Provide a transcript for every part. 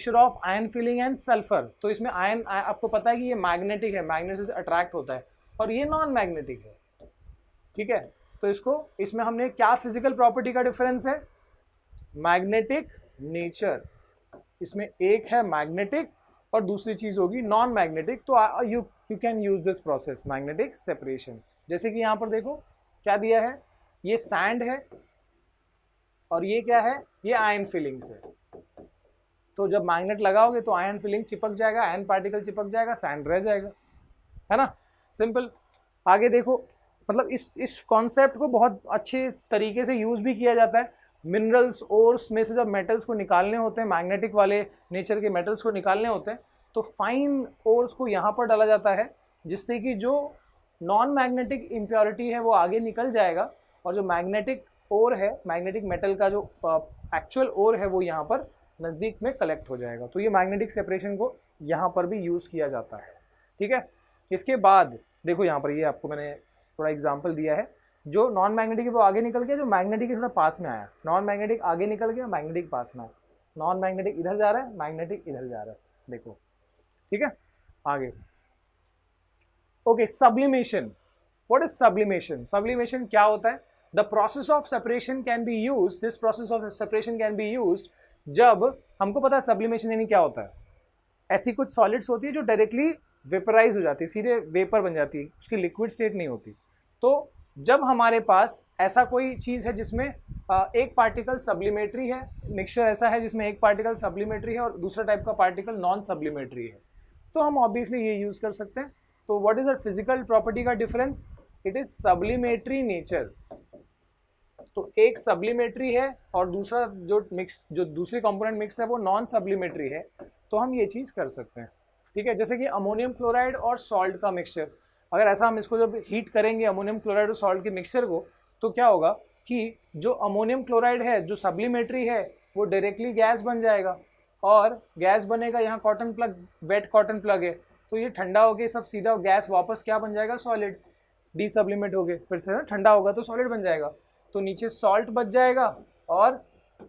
Mixture of iron filing and sulphur. तो इसमें ion, आपको पता है कि ये मैग्नेटिक है, मैग्नेट से अट्रैक्ट होता है, और ये नॉन मैग्नेटिक है, ठीक है। तो इसमें हमने क्या फिजिकल प्रॉपर्टी का डिफरेंस है, मैग्नेटिक नेचर। इसमें एक है मैग्नेटिक और दूसरी चीज होगी नॉन मैग्नेटिक। तो you can use this process magnetic separation. जैसे कि यहां पर देखो क्या दिया है, ये सैंड है और ये क्या है, ये आयन फिलिंग्स है। तो जब मैग्नेट लगाओगे तो आयन फिलिंग चिपक जाएगा, आयन पार्टिकल चिपक जाएगा, सैंड रह जाएगा, है ना, सिंपल। आगे देखो, मतलब इस कॉन्सेप्ट को बहुत अच्छे तरीके से यूज भी किया जाता है। मिनरल्स ओर्स में से जब मेटल्स को निकालने होते हैं, मैग्नेटिक वाले नेचर के मेटल्स को निकालने होते हैं, तो फाइन ओर्स को यहाँ पर डाला जाता है, जिससे कि जो नॉन मैग्नेटिक इम्प्योरिटी है वो आगे निकल जाएगा, और जो मैग्नेटिक ओर है, मैग्नेटिक मेटल का जो एक्चुअल ओर है, वो यहाँ पर नज़दीक में कलेक्ट हो जाएगा। तो ये मैग्नेटिक सेपरेशन को यहाँ पर भी यूज़ किया जाता है, ठीक है। इसके बाद देखो यहाँ पर, ये आपको मैंने थोड़ा एग्जांपल दिया है। जो नॉन मैग्नेटिक है वो आगे निकल गया, जो मैग्नेटिक है थोड़ा पास में आया। नॉन मैग्नेटिक आगे निकल गया, मैग्नेटिक पास में आया। नॉन मैग्नेटिक इधर जा रहा है, मैग्नेटिक इधर जा रहा है, देखो, ठीक है। आगे okay, sublimation. What is sublimation? Sublimation क्या होता है? The process of separation can be use, this process of separation can be use जब हमको पता है सब्लिमेशन यानी क्या होता है। ऐसी कुछ सॉलिड्स होती है जो डायरेक्टली वेपराइज हो जाती है, सीधे वेपर बन जाती है, उसकी लिक्विड स्टेट नहीं होती। तो जब हमारे पास ऐसा कोई चीज़ है जिसमें एक पार्टिकल सब्लिमेटरी है, मिक्सचर ऐसा है जिसमें एक पार्टिकल सब्लिमेटरी है और दूसरा टाइप का पार्टिकल नॉन सब्लिमेटरी है, तो हम ऑब्वियसली ये यूज़ कर सकते हैं। तो what is the physical property का difference? It is sublimatory nature. तो एक सब्लिमेटरी है और दूसरा जो दूसरी कंपोनेंट मिक्स है वो नॉन सब्लिमेटरी है, तो हम ये चीज़ कर सकते हैं, ठीक है। जैसे कि अमोनियम क्लोराइड और सॉल्ट का मिक्सचर, अगर ऐसा हम इसको जब हीट करेंगे अमोनियम क्लोराइड और सॉल्ट के मिक्सचर को, तो क्या होगा कि जो अमोनियम क्लोराइड है जो सब्लिमेटरी है वो डायरेक्टली गैस बन जाएगा, और गैस बनेगा, यहाँ cotton plug, wet cotton plug है, तो ये ठंडा हो गया सब सीधा गैस वापस क्या बन जाएगा, सॉलिड, डीसब्लिमेट हो गए, फिर से ठंडा होगा तो सॉलिड बन जाएगा। तो नीचे सॉल्ट बच जाएगा और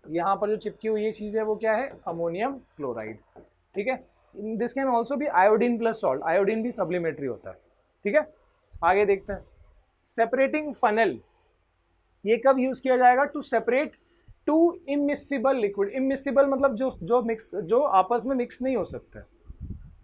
यहाँ पर जो चिपकी हुई ये चीज़ है वो क्या है, अमोनियम क्लोराइड, ठीक है। दिस कैन ऑल्सो भी आयोडीन प्लस सॉल्ट, आयोडीन भी सब्लिमेटरी होता है, ठीक है। आगे देखते हैं, सेपरेटिंग फनल। ये कब यूज किया जाएगा? To separate two immiscible liquid. Immiscible मतलब जो आपस में मिक्स नहीं हो सकते,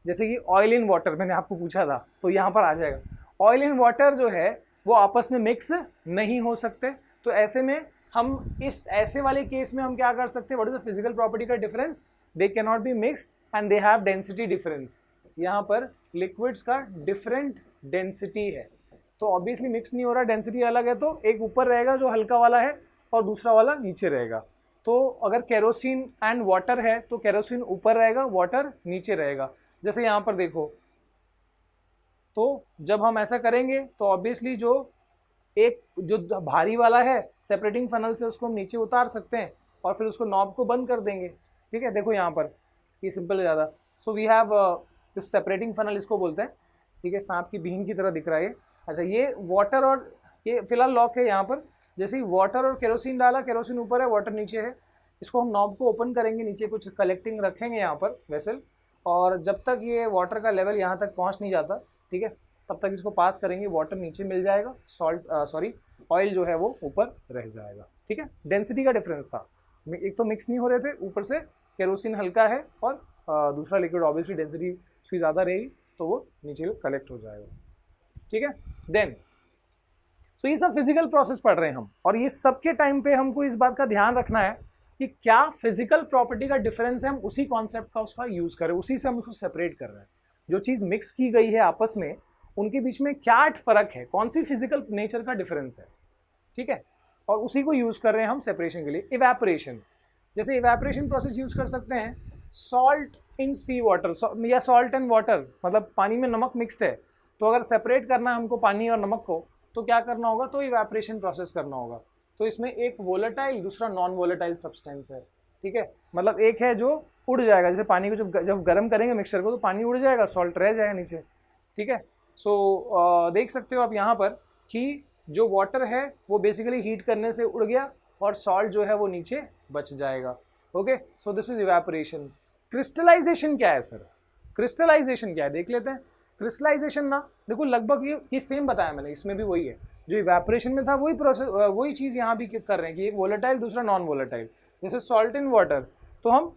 जैसे कि ऑयल इन वाटर, मैंने आपको पूछा था, तो यहाँ पर आ जाएगा। ऑयल इन वाटर जो है वो आपस में मिक्स नहीं हो सकते, तो ऐसे में हम इस ऐसे वाले केस में हम क्या कर सकते हैं? What is the physical property का difference? They can not be mixed and they have density difference. यहाँ पर लिक्विड्स का डिफरेंट डेंसिटी है, तो ऑब्वियसली मिक्स नहीं हो रहा, डेंसिटी अलग है, तो एक ऊपर रहेगा जो हल्का वाला है और दूसरा वाला नीचे रहेगा। तो अगर केरोसिन एंड वाटर है तो केरोसिन ऊपर रहेगा, वाटर नीचे रहेगा। जैसे यहाँ पर देखो, तो जब हम ऐसा करेंगे तो ऑब्वियसली जो भारी वाला है सेपरेटिंग फनल से उसको हम नीचे उतार सकते हैं और फिर उसको नॉब को बंद कर देंगे, ठीक है। देखो यहाँ पर ये सिंपल है ज़्यादा। So we have this separating funnel, इसको बोलते हैं, ठीक है। सांप की बीन की तरह दिख रहा है ये। अच्छा, ये वाटर और ये फिलहाल लॉक है यहाँ पर। जैसे ही वाटर और केरोसिन डाला, केरोसिन ऊपर है, वाटर नीचे है, इसको हम नॉब को ओपन करेंगे, नीचे कुछ कलेक्टिंग रखेंगे यहाँ पर वेसल, और जब तक ये वाटर का लेवल यहाँ तक पहुँच नहीं जाता, ठीक है, तब तक इसको पास करेंगे, वाटर नीचे मिल जाएगा, ऑयल जो है वो ऊपर रह जाएगा, ठीक है। डेंसिटी का डिफरेंस था, एक तो मिक्स नहीं हो रहे थे, ऊपर से केरोसिन हल्का है और दूसरा लिक्विड ऑब्वियसली डेंसिटी उसकी ज़्यादा रहेगी तो वो नीचे कलेक्ट हो जाएगा, ठीक है। देन सो ये सब फिजिकल प्रोसेस पढ़ रहे हैं हम, और ये सब के टाइम पे हमको इस बात का ध्यान रखना है कि क्या फिजिकल प्रॉपर्टी का डिफरेंस है, हम उसी कॉन्सेप्ट का उसका यूज करें, उसी से हम उसको सेपरेट कर रहे हैं। जो चीज़ मिक्स की गई है आपस में, उनके बीच में क्या फर्क है, कौन सी फिजिकल नेचर का डिफरेंस है, ठीक है, और उसी को यूज कर रहे हैं हम सेपरेशन के लिए। इवेपोरेशन, जैसे इवेपोरेशन प्रोसेस यूज कर सकते हैं, सॉल्ट इन सी वाटर या सॉल्ट एंड वाटर, मतलब पानी में नमक मिक्सड है, तो अगर सेपरेट करना है हमको पानी और नमक को, तो क्या करना होगा, तो इवेपोरेशन प्रोसेस करना होगा। तो इसमें एक वोलेटाइल, दूसरा नॉन वोलेटाइल सब्सटेंस है, ठीक है। मतलब एक है जो उड़ जाएगा, जैसे पानी को जब गर्म करेंगे मिक्सचर को तो पानी उड़ जाएगा, सॉल्ट रह जाएगा नीचे, ठीक है। सो देख सकते हो आप यहाँ पर कि जो वाटर है वो बेसिकली हीट करने से उड़ गया और सॉल्ट जो है वो नीचे बच जाएगा, okay. So this is evaporation. Crystallization क्या है सर? क्रिस्टलाइजेशन क्या है देख लेते हैं। क्रिस्टलाइजेशन ना देखो लगभग ये सेम बताया मैंने, इसमें भी वही है जो इवेपोरेशन में था, वही प्रोसेस वही चीज़ यहाँ भी कर रहे हैं कि एक वोलेटाइल दूसरा नॉन वोलेटाइल, जैसे सॉल्ट इन वाटर। तो हम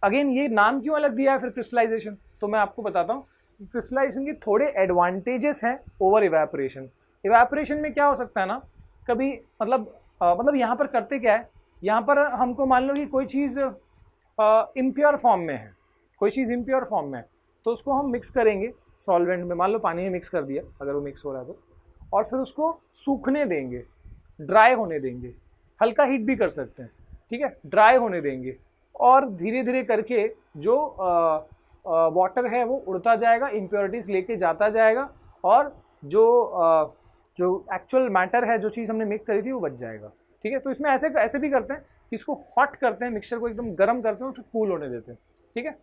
अगेन ये नाम क्यों अलग दिया है फिर क्रिस्टलाइजेशन, तो मैं आपको बताता हूँ। क्रिस्टलाइजेशन के थोड़े एडवांटेजेस हैं ओवर इवेपोरेशन। इवेपोरेशन में क्या हो सकता है ना, कभी मतलब यहाँ पर करते क्या है, यहाँ पर हमको मान लो कि कोई चीज़ इम्प्योर फॉर्म में है, कोई चीज़ इम्प्योर फॉर्म में है, तो उसको हम मिक्स करेंगे सॉल्वेंट में, मान लो पानी में मिक्स कर दिया अगर वो मिक्स हो रहा है तो, और फिर उसको सूखने देंगे, ड्राई होने देंगे, हल्का हीट भी कर सकते हैं, ठीक है, ड्राई होने देंगे, और धीरे धीरे करके जो वाटर है वो उड़ता जाएगा, इम्प्योरिटीज़ लेके जाता जाएगा, और जो एक्चुअल मैटर है, जो चीज़ हमने मिक्स करी थी वो बच जाएगा, ठीक है। तो इसमें ऐसे भी करते हैं कि इसको हॉट करते हैं, मिक्सचर को एकदम गर्म करते हैं और फिर कूल होने देते हैं, ठीक है।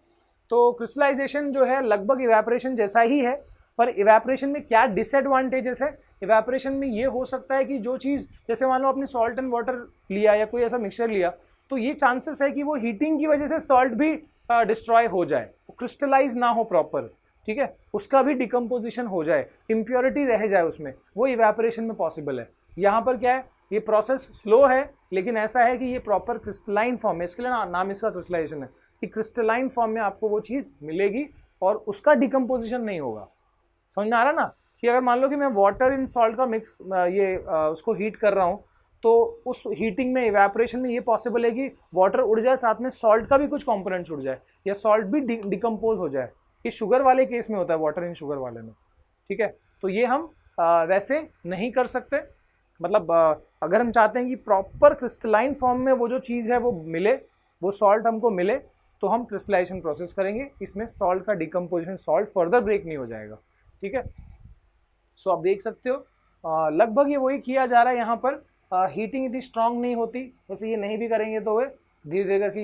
तो क्रिस्टलाइजेशन जो है लगभग इवेपोरेशन जैसा ही है, पर इवेपोरेशन में क्या डिसएडवांटेजेस है, इवेपोरेशन में ये हो सकता है कि जो चीज़, जैसे मान लो आपने सॉल्ट एंड वाटर लिया या कोई ऐसा मिक्सचर लिया, तो ये चांसेस है कि वो हीटिंग की वजह से सॉल्ट भी डिस्ट्रॉय हो जाए, क्रिस्टलाइज ना हो प्रॉपर, ठीक है, उसका भी डिकम्पोजिशन हो जाए, इम्प्योरिटी रह जाए उसमें, वो इवेपोरेशन में पॉसिबल है। यहाँ पर क्या है, ये प्रोसेस स्लो है, लेकिन ऐसा है कि ये प्रॉपर क्रिस्टलाइन फॉर्म में, इसके लिए नाम इसका क्रिस्टलाइजेशन है, कि क्रिस्टलाइन फॉर्म में आपको वो चीज़ मिलेगी और उसका डिकम्पोजिशन नहीं होगा। समझ में आ रहा ना, कि अगर मान लो कि मैं वाटर इन सॉल्ट का मिक्स उसको हीट कर रहा हूँ, तो उस हीटिंग में, इवेपोरेशन में ये पॉसिबल है कि वाटर उड़ जाए, साथ में सॉल्ट का भी कुछ कंपोनेंट्स उड़ जाए, या सॉल्ट भी डिकम्पोज हो जाए। ये शुगर वाले केस में होता है, वाटर इन शुगर वाले में, ठीक है। तो ये हम वैसे नहीं कर सकते, मतलब अगर हम चाहते हैं कि प्रॉपर क्रिस्टलाइन फॉर्म में वो जो चीज़ है वो मिले, वो सॉल्ट हमको मिले, तो हम क्रिस्टलाइजेशन प्रोसेस करेंगे। इसमें सॉल्ट का डिकम्पोजिशन, सॉल्ट फर्दर ब्रेक नहीं हो जाएगा, ठीक है। सो आप देख सकते हो लगभग ये वही किया जा रहा है यहाँ पर। हीटिंग इतनी स्ट्रांग नहीं होती, वैसे ये नहीं भी करेंगे तो वे धीरे धीरे करके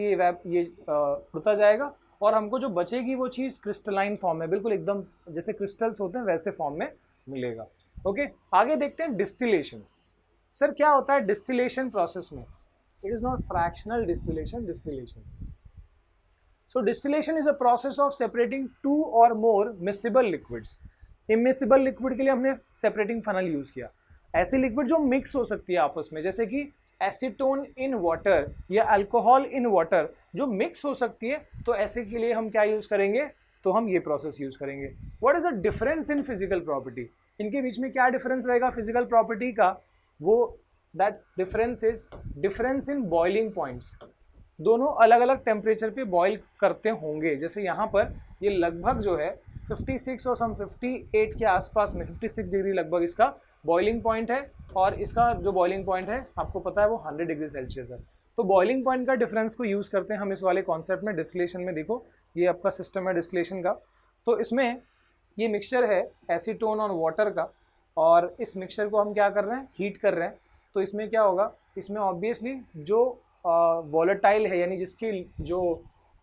ये उड़ता जाएगा, और हमको जो बचेगी वो चीज़ क्रिस्टलाइन फॉर्म में, बिल्कुल एकदम जैसे क्रिस्टल्स होते हैं वैसे फॉर्म में मिलेगा। ओके, आगे देखते हैं डिस्टिलेशन। सर क्या होता है डिस्टिलेशन प्रोसेस में? It is not fractional distillation, distillation. So distillation is a process of separating two और more miscible liquids. Immiscible liquid के लिए हमने सेपरेटिंग फनल यूज़ किया, ऐसी लिक्विड जो मिक्स हो सकती है आपस में, जैसे कि एसीटोन इन वाटर या अल्कोहल इन वाटर, जो मिक्स हो सकती है, तो ऐसे के लिए हम क्या यूज़ करेंगे, तो हम ये प्रोसेस यूज़ करेंगे। What is the difference in physical property? इनके बीच में क्या डिफरेंस रहेगा फिजिकल प्रॉपर्टी का? वो that difference is difference in boiling points. दोनों अलग अलग टेम्परेचर पे बॉईल करते होंगे, जैसे यहाँ पर ये लगभग जो है 56 और सम 58 के आसपास में, 56 डिग्री लगभग इसका बॉइलिंग पॉइंट है, और इसका जो बॉइलिंग पॉइंट है आपको पता है वो 100 डिग्री सेल्सियस है। तो बॉइलिंग पॉइंट का डिफरेंस को यूज़ करते हैं हम इस वाले कॉन्सेप्ट में। डिस्टिलेशन में देखो ये आपका सिस्टम है डिस्टिलेशन का, तो इसमें ये मिक्सचर है एसीटोन और वाटर का, और इस मिक्सचर को हम क्या कर रहे हैं, हीट कर रहे हैं। तो इसमें क्या होगा, इसमें ऑब्वियसली जो वॉलेटाइल है, यानी जिसकी जो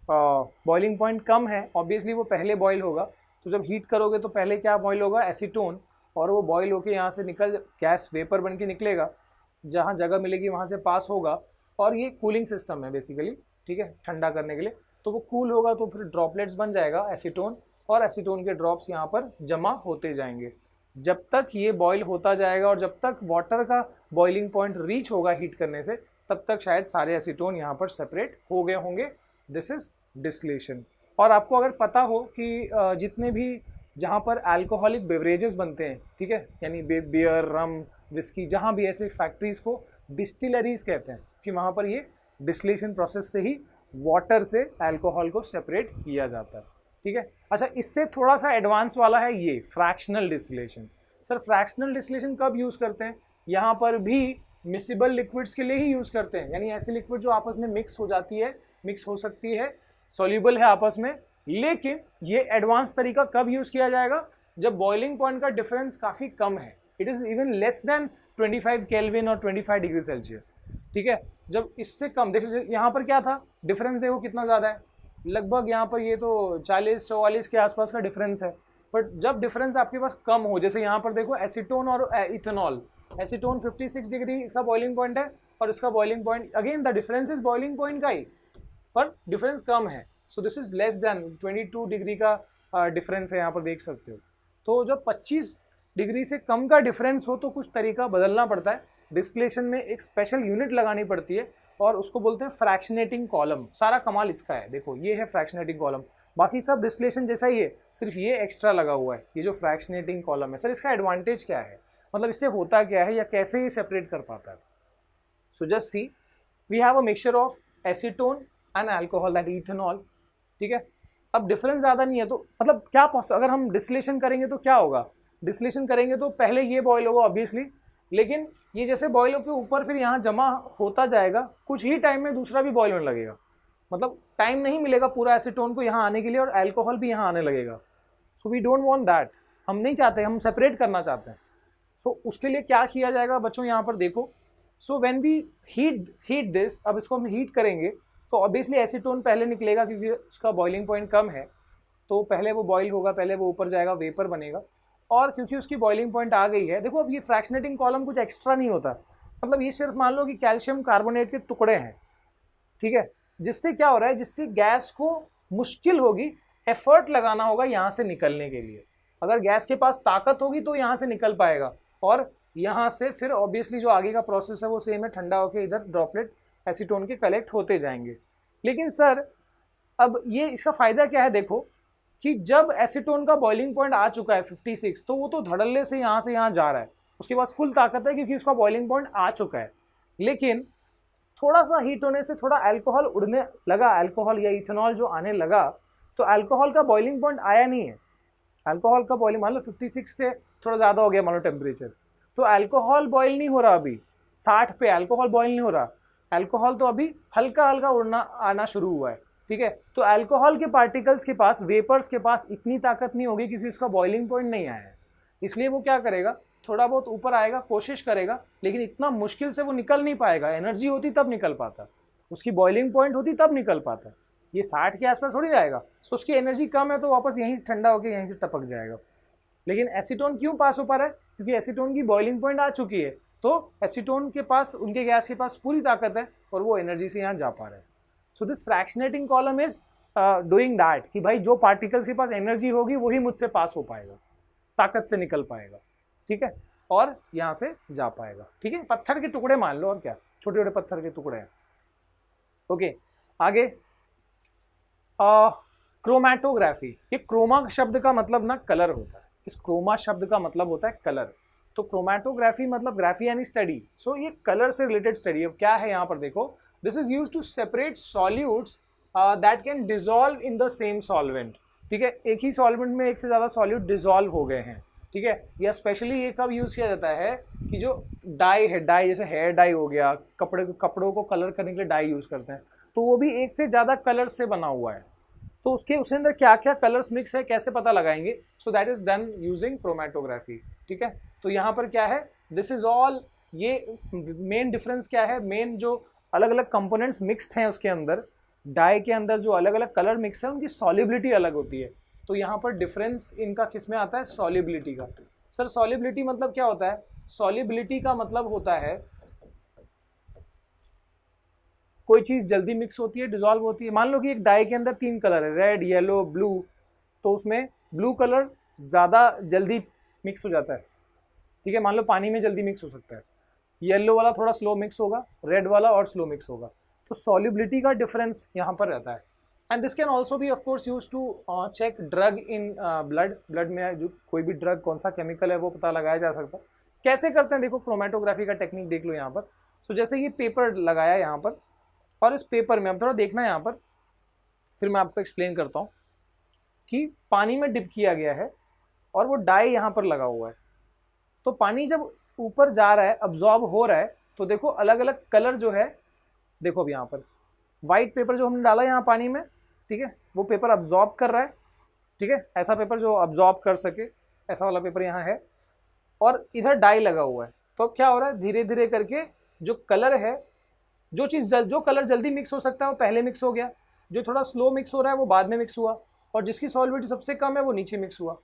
बॉइलिंग पॉइंट कम है, ऑब्वियसली वो पहले बॉयल होगा। तो जब हीट करोगे तो पहले क्या बॉयल होगा, एसीटोन, और वो बॉयल होके यहाँ से निकल गैस वेपर बन के निकलेगा, जहाँ जगह मिलेगी वहाँ से पास होगा, और ये कूलिंग सिस्टम है बेसिकली, ठीक है, ठंडा करने के लिए। तो वो कूल होगा तो फिर ड्रॉपलेट्स बन जाएगा एसीटोन, और एसीटोन के ड्रॉप्स यहाँ पर जमा होते जाएंगे जब तक ये बॉयल होता जाएगा, और जब तक वाटर का बॉइलिंग पॉइंट रीच होगा हीट करने से, तब तक शायद सारे एसीटोन यहाँ पर सेपरेट हो गए होंगे। This is distillation. और आपको अगर पता हो कि जितने भी जहाँ पर अल्कोहलिक बेवरेजेस बनते हैं, ठीक है, यानी बियर, रम, विस्की, जहाँ भी ऐसे फैक्ट्रीज़ को डिस्टिलरीज कहते हैं, कि वहाँ पर ये डिस्टिलेशन प्रोसेस से ही वाटर से अल्कोहल को सेपरेट किया जाता है, ठीक है। अच्छा, इससे थोड़ा सा एडवांस वाला है ये fractional distillation. Sir fractional distillation कब यूज़ करते हैं? यहाँ पर भी मिसिबल लिक्विड्स के लिए ही यूज़ करते हैं, यानी ऐसी लिक्विड जो आपस में मिक्स हो जाती है, मिक्स हो सकती है, सॉल्यूबल है आपस में। लेकिन ये एडवांस तरीका कब यूज़ किया जाएगा? जब बॉइलिंग पॉइंट का डिफरेंस काफ़ी कम है, it is even less than 25 kelvin और 25 डिग्री सेल्सियस, ठीक है। जब इससे कम, देखो यहाँ पर क्या था डिफरेंस, देखो कितना ज़्यादा है, लगभग यहाँ पर ये तो 40-44 के आसपास का डिफरेंस है। बट जब डिफरेंस आपके पास कम हो, जैसे यहाँ पर देखो एसीटोन और इथेनॉल, एसीटोन 56 डिग्री इसका बॉइलिंग पॉइंट है, और इसका boiling point, again the difference is boiling point का ही, पर डिफरेंस कम है। सो this is less than 22 degree का डिफरेंस है, यहाँ पर देख सकते हो। तो जब 25 डिग्री से कम का डिफरेंस हो तो कुछ तरीका बदलना पड़ता है, डिस्टिलेशन में एक स्पेशल यूनिट लगानी पड़ती है और उसको बोलते हैं फ्रैक्शनेटिंग कॉलम। सारा कमाल इसका है, देखो ये है फ्रैक्शनेटिंग कॉलम, बाकी सब डिस्टिलेशन जैसा ही है, सिर्फ ये एक्स्ट्रा लगा हुआ है, ये जो फ्रैक्शनेटिंग कॉलम है। सर इसका एडवांटेज क्या है, मतलब इससे होता क्या है या कैसे ये सेपरेट कर पाता है? So just see, we have a mixture of acetone and alcohol that ethanol, ठीक है। अब डिफरेंस ज़्यादा नहीं है, तो मतलब क्या अगर हम डिस्टिलेशन करेंगे तो क्या होगा, डिस्टिलेशन करेंगे तो पहले ये बॉयल होगा ऑब्वियसली, लेकिन ये जैसे बॉयल होकर ऊपर फिर यहाँ जमा होता जाएगा, कुछ ही टाइम में दूसरा भी बॉयल होने लगेगा, मतलब टाइम नहीं मिलेगा पूरा एसीटोन को यहाँ आने के लिए और अल्कोहल भी यहाँ आने लगेगा। So we don't want that, हम नहीं चाहते, हम सेपरेट करना चाहते हैं। सो उसके लिए क्या किया जाएगा बच्चों, यहाँ पर देखो। So when we heat this, अब इसको हम हीट करेंगे तो ऑब्वियसली एसीटोन पहले निकलेगा क्योंकि उसका बॉइलिंग पॉइंट कम है, तो पहले वो बॉयल होगा, पहले वो ऊपर जाएगा, वेपर बनेगा, और क्योंकि उसकी बॉइलिंग पॉइंट आ गई है, देखो अब ये फ्रैक्शनेटिंग कॉलम कुछ एक्स्ट्रा नहीं होता, मतलब ये सिर्फ मान लो कि कैल्शियम कार्बोनेट के टुकड़े हैं, ठीक है, जिससे क्या हो रहा है, जिससे गैस को मुश्किल होगी, एफर्ट लगाना होगा यहाँ से निकलने के लिए। अगर गैस के पास ताकत होगी तो यहाँ से निकल पाएगा, और यहाँ से फिर ऑब्वियसली जो आगे का प्रोसेस है वो सेम है, ठंडा होकर इधर ड्रॉपलेट एसीटोन के कलेक्ट होते जाएंगे। लेकिन सर अब ये इसका फ़ायदा क्या है, देखो कि जब एसीटोन का बॉइलिंग पॉइंट आ चुका है 56, तो वो तो धड़ल्ले से यहाँ जा रहा है, उसके पास फुल ताकत है क्योंकि उसका बॉइलिंग पॉइंट आ चुका है। लेकिन थोड़ा सा हीट होने से थोड़ा अल्कोहल उड़ने लगा, अल्कोहल या इथेनॉल जो आने लगा, तो अल्कोहल का बॉइलिंग पॉइंट आया नहीं है। अल्कोहल का बॉइलिंग मान लो 56 से थोड़ा ज़्यादा हो गया मान लो टेम्परेचर, तो अल्कोहल बॉयल नहीं हो रहा, अभी 60 पे अल्कोहल बॉयल नहीं हो रहा, अल्कोहल तो अभी हल्का हल्का उड़ना आना शुरू हुआ है, ठीक है। तो अल्कोहल के पार्टिकल्स के पास, वेपर्स के पास इतनी ताकत नहीं होगी क्योंकि उसका बॉइलिंग पॉइंट नहीं आया है, इसलिए वो क्या करेगा, थोड़ा बहुत ऊपर आएगा, कोशिश करेगा, लेकिन इतना मुश्किल से वो निकल नहीं पाएगा। एनर्जी होती तब निकल पाता, उसकी बॉइलिंग पॉइंट होती तब निकल पाता, ये 60 के आसपास थोड़ी जाएगा, तो उसकी एनर्जी कम है तो वापस यहीं से ठंडा होकर यहीं से टपक जाएगा। लेकिन एसीटोन क्यों पास हो पा रहा है, क्योंकि एसीटोन की बॉइलिंग पॉइंट आ चुकी है, तो एसीटोन के पास, उनके गैस के पास पूरी ताकत है और वो एनर्जी से यहाँ जा पा रहा है। So this fractionating column is doing that कि भाई जो पार्टिकल्स के पास एनर्जी होगी वही मुझसे पास हो पाएगा, ताकत से निकल पाएगा, ठीक है, और यहाँ से जा पाएगा, ठीक है। पत्थर के टुकड़े मान लो, और क्या, छोटे छोटे पत्थर के टुकड़े हैं। ओके, आगे क्रोमैटोग्राफी। ये क्रोमा शब्द का मतलब ना कलर होता है, इस क्रोमा शब्द का मतलब होता है कलर, तो क्रोमैटोग्राफी मतलब ग्राफी यानी स्टडी। सो ये कलर से रिलेटेड स्टडी। अब क्या है यहाँ पर देखो, this is used to separate solutes that can dissolve in the same solvent, ठीक है। एक ही सॉल्वेंट में एक से ज़्यादा सॉल्यूट डिजॉल्व हो गए हैं, ठीक है। या स्पेशली ये कब यूज़ किया जाता है कि जो डाई है, डाई जैसे हेयर डाई हो गया, कपड़ों को कलर करने के लिए डाई यूज़ करते हैं, तो वो भी एक से ज़्यादा कलर से बना हुआ है, तो उसके अंदर क्या क्या कलर्स मिक्स है कैसे पता लगाएंगे। So that is done using chromatography, ठीक है। तो यहाँ पर क्या है, दिस इज ऑल, ये मेन डिफरेंस क्या है, मेन जो अलग अलग कंपोनेंट्स मिक्स्ड हैं उसके अंदर, डाई के अंदर जो अलग अलग कलर मिक्स है उनकी सॉल्युबिलिटी अलग होती है। तो यहाँ पर डिफरेंस इनका किस में आता है, सॉल्युबिलिटी का। सर सॉल्युबिलिटी मतलब क्या होता है, सॉल्युबिलिटी का मतलब होता है कोई चीज़ जल्दी मिक्स होती है, डिजॉल्व होती है। मान लो कि एक डाई के अंदर 3 कलर है, रेड, येलो, ब्लू, तो उसमें ब्लू कलर ज़्यादा जल्दी मिक्स हो जाता है, ठीक है। मान लो पानी में जल्दी मिक्स हो सकता है, येलो वाला थोड़ा स्लो मिक्स होगा, रेड वाला और स्लो मिक्स होगा। तो सॉल्युबिलिटी का डिफरेंस यहाँ पर रहता है। And this can also be of course use to check drug in blood में जो कोई भी ड्रग कौन सा केमिकल है वो पता लगाया जा सकता है। कैसे करते हैं देखो, क्रोमैटोग्राफी का टेक्निक देख लो यहाँ पर। सो जैसे ये पेपर लगाया यहाँ पर, और इस पेपर में अब थोड़ा देखना है यहाँ पर, फिर मैं आपको एक्सप्लेन करता हूँ कि पानी में डिप किया गया है और वो डाई यहाँ पर लगा हुआ है, तो पानी जब ऊपर जा रहा है, अब्जॉर्ब हो रहा है, तो देखो अलग अलग कलर जो है, देखो अब यहाँ पर वाइट पेपर जो हमने डाला यहाँ पानी में, ठीक है, वो पेपर अब्जॉर्ब कर रहा है, ठीक है, ऐसा पेपर जो अब्जॉर्ब कर सके, ऐसा वाला पेपर यहाँ है, और इधर डाई लगा हुआ है। तो क्या हो रहा है, धीरे धीरे करके जो कलर है, जो कलर जल्दी मिक्स हो सकता है वो पहले मिक्स हो गया, जो थोड़ा स्लो मिक्स हो रहा है वो बाद में मिक्स हुआ, और जिसकी सॉल्युबिलिटी सबसे कम है वो नीचे मिक्स हुआ।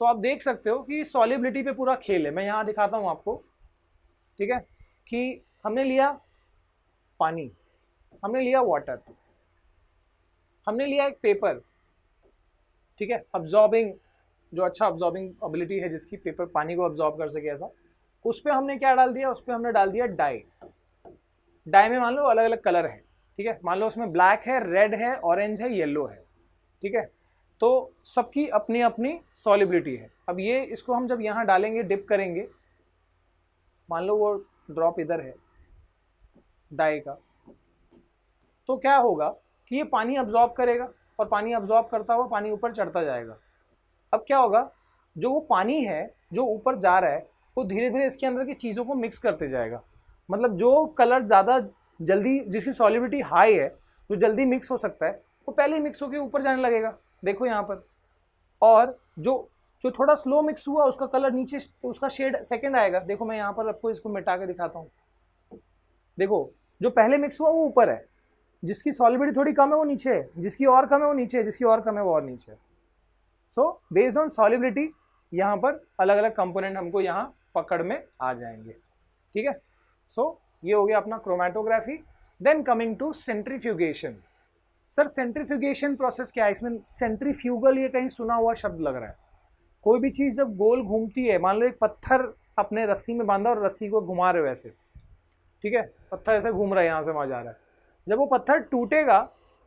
तो आप देख सकते हो कि सॉल्युबिलिटी पे पूरा खेल है। मैं यहाँ दिखाता हूँ आपको, ठीक है, कि हमने लिया पानी, हमने लिया वाटर, हमने लिया एक पेपर, ठीक है, अब्जॉर्बिंग, जो अच्छा अब्जॉर्बिंग एबिलिटी है जिसकी, पेपर पानी को अब्जॉर्ब कर सके ऐसा, उस पर हमने क्या डाल दिया, उस पर हमने डाल दिया डाई। डाई में मान लो अलग अलग कलर है, ठीक है, मान लो उसमें ब्लैक है, रेड है, ऑरेंज है, येलो है, ठीक है, तो सबकी अपनी अपनी सॉलिबिलिटी है। अब ये इसको हम जब यहाँ डालेंगे, डिप करेंगे, मान लो वो ड्रॉप इधर है डाई का, तो क्या होगा कि ये पानी अब्जॉर्ब करेगा और पानी अब्जॉर्ब करता हुआ पानी ऊपर चढ़ता जाएगा। अब क्या होगा, जो वो पानी है जो ऊपर जा रहा है वो धीरे धीरे इसके अंदर की चीज़ों को मिक्स करते जाएगा। मतलब जो कलर ज़्यादा जल्दी, जिसकी सॉलिबिलिटी हाई है, जो जल्दी मिक्स हो सकता है, वो पहले ही मिक्स होकर ऊपर जाने लगेगा, देखो यहाँ पर। और जो जो थोड़ा स्लो मिक्स हुआ उसका कलर नीचे, उसका शेड सेकंड आएगा। देखो मैं यहाँ पर आपको इसको मिटा के दिखाता हूँ, देखो जो पहले मिक्स हुआ वो ऊपर है, जिसकी सॉलिबिलिटी थोड़ी कम है वो नीचे है, जिसकी और कम है वो नीचे है, जिसकी और कम है वो और नीचे है। सो बेस्ड ऑन सॉलिबिलिटी यहाँ पर अलग अलग कंपोनेंट हमको यहाँ पकड़ में आ जाएंगे, ठीक है। सो ये हो गया अपना chromatography. Then coming to centrifugation. Sir centrifugation process क्या है? इसमें सेंट्रीफ्यूगल, ये कहीं सुना हुआ शब्द लग रहा है। कोई भी चीज़ जब गोल घूमती है, मान लो एक पत्थर अपने रस्सी में बांधा और रस्सी को घुमा रहे हो ऐसे, ठीक है, पत्थर ऐसे घूम रहा है, यहाँ से वहाँ जा रहा है, जब वो पत्थर टूटेगा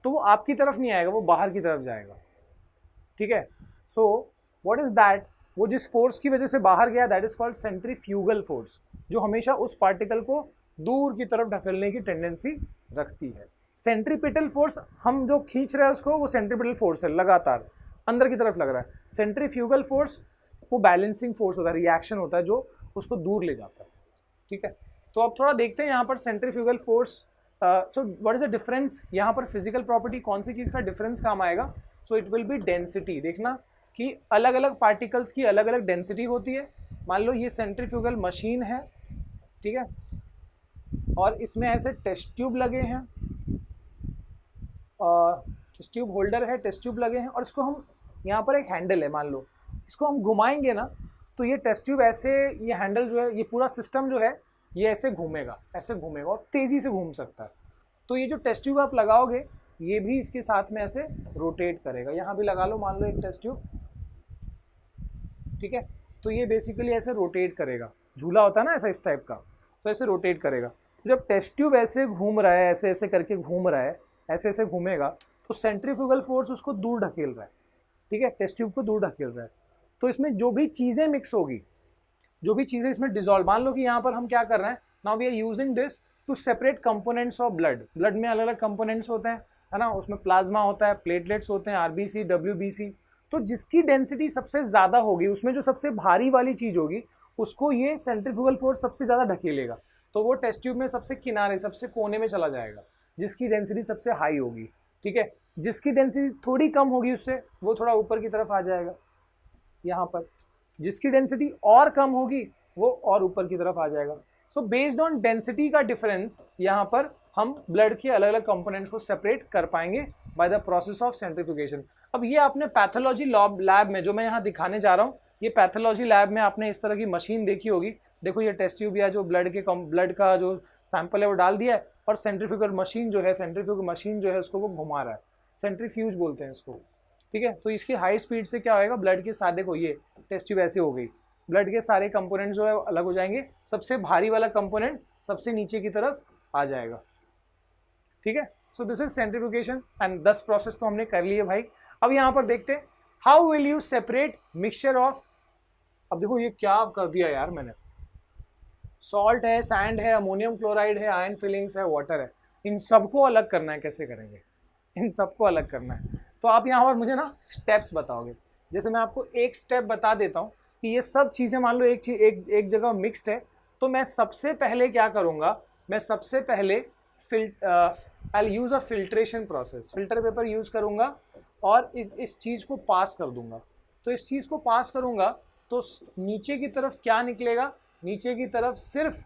तो वो आपकी तरफ नहीं आएगा, वो बाहर की तरफ जाएगा, ठीक है। सो व्हाट इज दैट, वो जिस फोर्स की वजह से बाहर गया, that is called centrifugal force, जो हमेशा उस पार्टिकल को दूर की तरफ ढकेलने की टेंडेंसी रखती है। सेंट्रीपिटल फोर्स, हम जो खींच रहे हैं उसको, वो सेंट्रीपिटल फोर्स है, लगातार अंदर की तरफ लग रहा है। सेंट्रीफ्यूगल फोर्स वो बैलेंसिंग फोर्स होता है, रिएक्शन होता है जो उसको दूर ले जाता है, ठीक है। तो अब थोड़ा देखते हैं यहाँ पर centrifugal force. So what is the difference, यहाँ पर फिजिकल प्रॉपर्टी कौन सी चीज़ का डिफरेंस काम आएगा? So it will be density. देखना कि अलग अलग पार्टिकल्स की अलग अलग डेंसिटी होती है। मान लो ये सेंट्रीफ्यूगल मशीन है, ठीक है, और इसमें ऐसे टेस्ट ट्यूब लगे हैं, टेस्ट ट्यूब होल्डर है, टेस्ट ट्यूब लगे हैं, और इसको हम, यहाँ पर एक हैंडल है, मान लो इसको हम घुमाएंगे ना, तो ये टेस्ट ट्यूब ऐसे, ये हैंडल जो है, ये पूरा सिस्टम जो है ये ऐसे घूमेगा, ऐसे घूमेगा और तेज़ी से घूम सकता है। तो ये जो टेस्ट ट्यूब आप लगाओगे ये भी इसके साथ में ऐसे रोटेट करेगा। यहाँ भी लगा लो, मान लो एक टेस्ट ट्यूब, ठीक है, तो ये बेसिकली ऐसे रोटेट करेगा, झूला होता है ना ऐसा इस टाइप का, तो ऐसे रोटेट करेगा। जब टेस्ट ट्यूब ऐसे घूम रहा है, ऐसे ऐसे करके घूम रहा है, ऐसे ऐसे घूमेगा, तो सेंट्रीफ्यूगल फोर्स उसको दूर ढकेल रहा है, ठीक है, टेस्ट ट्यूब को दूर ढकेल रहा है। तो इसमें जो भी चीज़ें मिक्स होगी, जो भी चीज़ें इसमें डिजॉल्व, मान लो कि यहाँ पर हम क्या कर रहे हैं, now we are using this to separate components of blood. Blood में अलग अलग कंपोनेंट्स होते हैं, है ना, उसमें प्लाज्मा होता है, प्लेटलेट्स होते हैं, आरबीसी, डब्ल्यूबीसी। तो जिसकी डेंसिटी सबसे ज़्यादा होगी, उसमें जो सबसे भारी वाली चीज़ होगी, उसको ये सेंट्रीफ्यूगल फोर्स सबसे ज़्यादा ढकेलेगा, तो वो टेस्ट ट्यूब में सबसे किनारे, सबसे कोने में चला जाएगा, जिसकी डेंसिटी सबसे हाई होगी, ठीक है। जिसकी डेंसिटी थोड़ी कम होगी उससे, वो थोड़ा ऊपर की तरफ आ जाएगा यहाँ पर। जिसकी डेंसिटी और कम होगी वो और ऊपर की तरफ आ जाएगा। सो बेस्ड ऑन डेंसिटी का डिफरेंस यहाँ पर हम ब्लड के अलग अलग कंपोनेंट्स को सेपरेट कर पाएंगे by the process of centrifugation. अब ये आपने पैथोलॉजी लैब में, जो मैं यहाँ दिखाने जा रहा हूँ, ये पैथोलॉजी लैब में आपने इस तरह की मशीन देखी होगी। देखो ये टेस्ट ट्यूब या जो ब्लड का जो सैंपल है वो डाल दिया है, और सेंट्रीफ्यूगल मशीन जो है, सेंट्रीफ्यूगल मशीन जो है उसको वो घुमा रहा है, सेंट्रीफ्यूज बोलते हैं इसको, ठीक है। तो इसकी हाई स्पीड से क्या होएगा, ब्लड के सारे को, ये टेस्ट ट्यूब ऐसे हो गई, ब्लड के सारे कंपोनेंट जो है अलग हो जाएंगे, सबसे भारी वाला कंपोनेंट सबसे नीचे की तरफ आ जाएगा, ठीक है। सो this is centrifugation and 10 process तो हमने कर लिए भाई। अब यहाँ पर देखते हैं how will you separate mixture of. अब देखो ये क्या कर दिया यार मैंने, सॉल्ट है, सैंड है, अमोनियम क्लोराइड है, आयरन फिलिंग्स है, वाटर है, इन सबको अलग करना है। कैसे करेंगे? इन सबको अलग करना है। तो आप यहाँ पर मुझे ना स्टेप्स बताओगे। जैसे मैं आपको एक स्टेप बता देता हूँ कि ये सब चीज़ें मान लो एक जगह मिक्स्ड है, तो मैं सबसे पहले क्या करूँगा, मैं सबसे पहले I use a filtration process, filter paper use करूँगा और इस चीज़ को पास कर दूँगा। तो इस चीज़ को पास करूँगा तो नीचे की तरफ क्या निकलेगा, नीचे की तरफ सिर्फ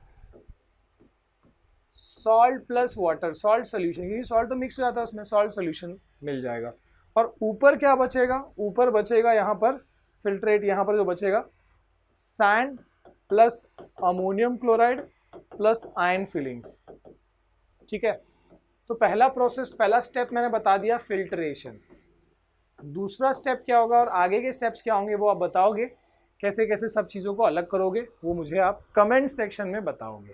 salt plus water, salt solution, क्योंकि सॉल्ट तो मिक्स हो जाता है उसमें, सॉल्ट सोल्यूशन मिल जाएगा। और ऊपर क्या बचेगा, ऊपर बचेगा यहाँ पर फिल्ट्रेट, यहाँ पर जो बचेगा sand plus ammonium chloride plus iron filings, ठीक है। तो पहला स्टेप मैंने बता दिया, फिल्ट्रेशन। दूसरा स्टेप क्या होगा और आगे के स्टेप्स क्या होंगे वो आप बताओगे, कैसे कैसे सब चीज़ों को अलग करोगे वो मुझे आप कमेंट सेक्शन में बताओगे,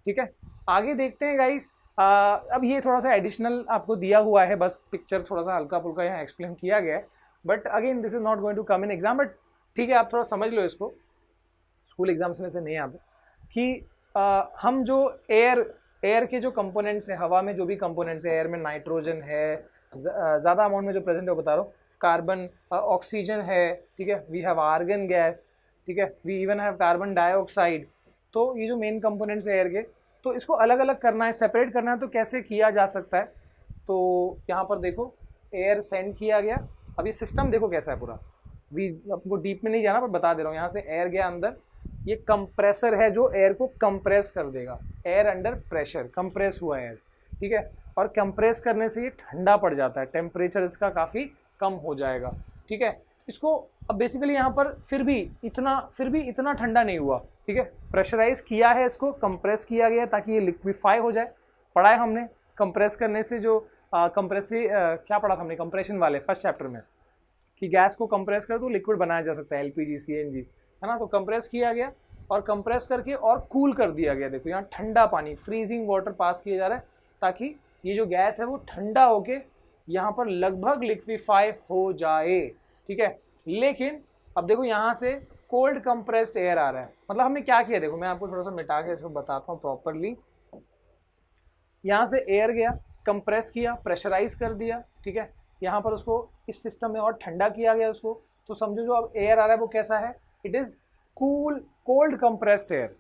ठीक है। आगे देखते हैं गाइस। अब ये थोड़ा सा एडिशनल आपको दिया हुआ है, बस पिक्चर थोड़ा सा हल्का फुल्का यहाँ एक्सप्लेन किया गया है, but again this is not going to come in exam, but ठीक है आप थोड़ा समझ लो इसको, स्कूल एग्जाम्स में से नहीं आते कि हम जो एयर के जो कंपोनेंट्स हैं, हवा में जो भी कंपोनेंट्स है, एयर में नाइट्रोजन है ज़्यादा अमाउंट में जो प्रेजेंट है वो बता रहा हूँ, कार्बन ऑक्सीजन है, ठीक है, वी हैव आर्गन गैस, ठीक है, we even have carbon dioxide. तो ये जो मेन कंपोनेंट्स है एयर के, तो इसको अलग अलग करना है, सेपरेट करना है, तो कैसे किया जा सकता है। तो यहाँ पर देखो एयर सेंड किया गया, अब ये सिस्टम देखो कैसा है पूरा, वी आपको डीप में नहीं जाना पर बता दे रहा हूँ, यहाँ से एयर गया अंदर, ये कंप्रेसर है जो एयर को कंप्रेस कर देगा, एयर अंडर प्रेशर, कंप्रेस हुआ एयर, ठीक है, और कंप्रेस करने से ये ठंडा पड़ जाता है, टेम्परेचर इसका काफ़ी कम हो जाएगा, ठीक है। इसको अब बेसिकली यहाँ पर फिर भी इतना ठंडा नहीं हुआ, ठीक है, प्रेशराइज किया है, इसको कंप्रेस किया गया ताकि ये लिक्विफाई हो जाए। पढ़ा है हमने कंप्रेस करने से जो क्या पढ़ा था हमने कंप्रेशन वाले फर्स्ट चैप्टर में, कि गैस को कंप्रेस कर तो लिक्विड बनाया जा सकता है, एलपीजी सीएनजी, है ना। तो कंप्रेस किया गया और कंप्रेस करके और कूल कर दिया गया, देखो यहाँ ठंडा पानी, फ्रीजिंग वाटर पास किया जा रहा है ताकि ये जो गैस है वो ठंडा होके यहाँ पर लगभग लिक्विफाई हो जाए, ठीक है। लेकिन अब देखो यहाँ से कोल्ड कंप्रेस्ड एयर आ रहा है, मतलब हमने क्या किया, देखो मैं आपको थोड़ा सा मिटा के इसको बताता हूँ प्रॉपरली। यहाँ से एयर गया, कंप्रेस किया, प्रेशराइज कर दिया, ठीक है, यहाँ पर उसको इस सिस्टम में और ठंडा किया गया उसको, तो समझो जो अब एयर आ रहा है वो कैसा है, it is cold compressed air,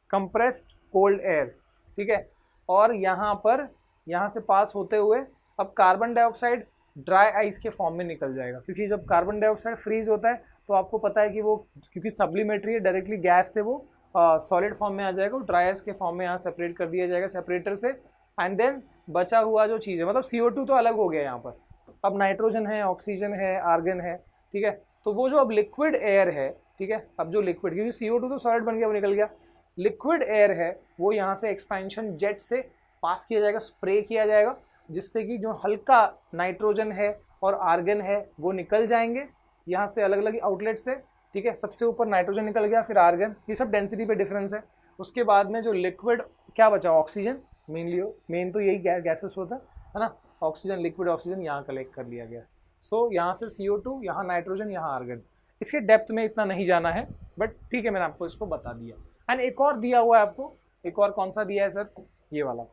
compressed cold air, ठीक है। और यहाँ से पास होते हुए अब कार्बन डाइऑक्साइड ड्राई आइस के फॉर्म में निकल जाएगा, क्योंकि जब कार्बन डाइऑक्साइड फ्रीज होता है तो आपको पता है कि वो क्योंकि सब्लिमेटरी है, डायरेक्टली गैस से वो सॉलिड फॉर्म में आ जाएगा, ड्राई आइस के फॉर्म में यहाँ सेपरेट कर दिया जाएगा सेपरेटर से, एंड देन बचा हुआ जो चीज़ है, मतलब CO2 तो अलग हो गया यहाँ पर, अब नाइट्रोजन है, ऑक्सीजन है, आर्गन है, ठीक है। तो वो जो अब लिक्विड एयर है, ठीक है, अब जो लिक्विड, क्योंकि CO2 तो सॉलिड बन गया, वो निकल गया, लिक्विड एयर है वो यहाँ से एक्सपेंशन जेट से पास किया जाएगा, स्प्रे किया जाएगा, जिससे कि जो हल्का नाइट्रोजन है और आर्गन है वो निकल जाएंगे यहाँ से अलग अलग आउटलेट से, ठीक है। सबसे ऊपर नाइट्रोजन निकल गया, फिर आर्गन, ये सब डेंसिटी पे डिफरेंस है। उसके बाद में जो लिक्विड क्या बचा, ऑक्सीजन, मेन तो यही गैसेस होता है ना, ऑक्सीजन, लिक्विड ऑक्सीजन यहाँ कलेक्ट कर लिया गया। सो यहाँ से CO2, यहाँ नाइट्रोजन, यहाँ आर्गन। इसके डेप्थ में इतना नहीं जाना है, बट ठीक है मैंने आपको इसको बता दिया। एंड एक और दिया हुआ है आपको, एक और कौन सा दिया है सर, ये वाला,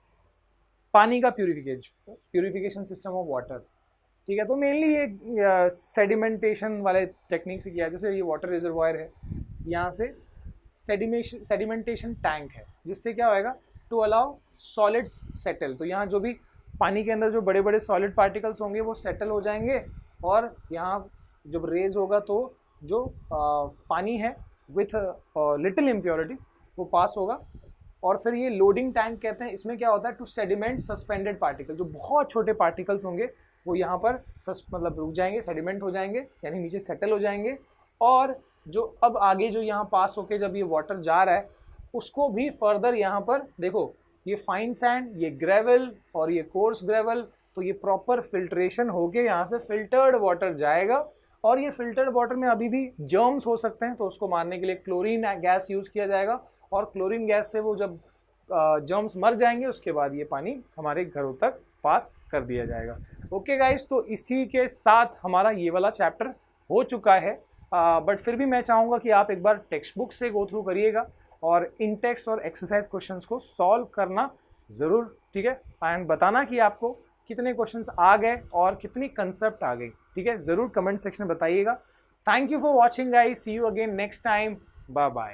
पानी का प्यूरिफिकेशन सिस्टम ऑफ वाटर, ठीक है। तो मेनली ये सेडिमेंटेशन वाले टेक्निक से किया है, जैसे ये वाटर रिजर्वायर है, यहाँ से सेडिमेंटेशन टैंक है, जिससे क्या होएगा, टू अलाउ सॉलिड्स सेटल, तो यहाँ जो भी पानी के अंदर जो बड़े बड़े सॉलिड पार्टिकल्स होंगे वो सेटल हो जाएंगे, और यहाँ जब रेज होगा तो जो पानी है विथ लिटिल इम्प्योरिटी वो पास होगा, और फिर ये लोडिंग टैंक कहते हैं। इसमें क्या होता है, टू सेडिमेंट सस्पेंडेड पार्टिकल, जो बहुत छोटे पार्टिकल्स होंगे वो यहाँ पर मतलब रुक जाएंगे, सेडिमेंट हो जाएंगे, यानी नीचे सेटल हो जाएंगे, और जो अब आगे जो यहाँ पास होके जब ये वाटर जा रहा है उसको भी फर्दर यहाँ पर देखो, ये फाइन सैंड, ये ग्रेवल और ये कोर्स ग्रेवल, तो ये प्रॉपर फिल्ट्रेशन होके यहाँ से फिल्टर्ड वाटर जाएगा, और ये फिल्टर्ड वाटर में अभी भी जर्म्स हो सकते हैं, तो उसको मारने के लिए क्लोरीन गैस यूज़ किया जाएगा, और क्लोरीन गैस से वो जब जर्म्स मर जाएंगे उसके बाद ये पानी हमारे घरों तक पास कर दिया जाएगा। ओके गाइस, तो इसी के साथ हमारा ये वाला चैप्टर हो चुका है, बट फिर भी मैं चाहूँगा कि आप एक बार टेक्स्ट बुक से गो थ्रू करिएगा और इन टेक्स्ट और एक्सरसाइज क्वेश्चंस को सॉल्व करना ज़रूर, ठीक है, एंड बताना कि आपको कितने क्वेश्चंस आ गए और कितनी कंसेप्ट आ गई, ठीक है, ज़रूर कमेंट सेक्शन में बताइएगा। Thank you for watching guys, see you again next time, bye bye.